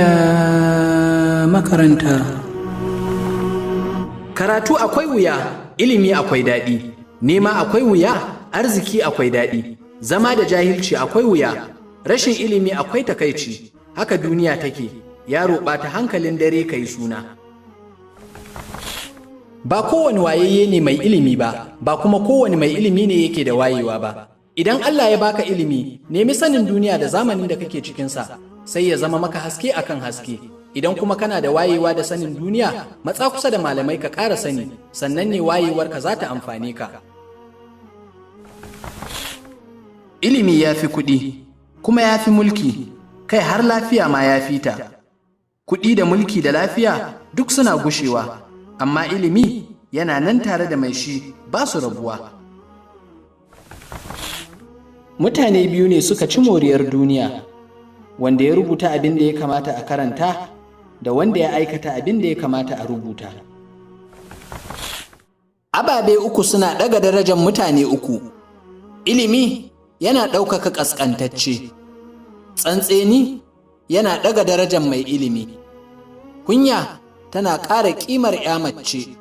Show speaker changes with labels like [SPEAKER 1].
[SPEAKER 1] duniya makaranta. Karatu akwai wuya, ilimi akwai daɗi, nema akwai wuya, arziki akwai daɗi, zama da jahilci akwai wuya, rashin ilimi akwai takaici, haka duniya take, yaro ɓata hankalin dare kai suna. Ba kowane wayayye ne mai ilimi ba, ba kuma kowane mai ilimi ne yake da wayewa ba. Idan Allah ya baka ilimi, nemi sanin duniya da zamanin da kake cikinsa, sai ya zama maka haske akan haske. Idan kuma kana da wayewa da sanin duniya, matsa kusa da malamai ka ƙara sani, sannan ne wayewarka za ta amfane ka. Ilimi ya fi kuɗi, kuma ya fi mulki, kai har lafiya ma ya fi ta. Kuɗi da mulki da lafiya duk suna gushewa, amma ilimi yana nan tare da mai shi ba su rabuwa. Mutane biyu ne suka ci moriyar duniya, wanda ya rubuta abin da ya kamata a karanta da wanda ya aikata abin da ya kamata a rubuta. Ababe uku suna ɗaga darajar mutane uku. Ilimi yana ɗaukaka ƙasƙantacce, tsantseni yana ɗaga darajar mai ilimi, kunya tana ƙara ƙimar 'ya mace.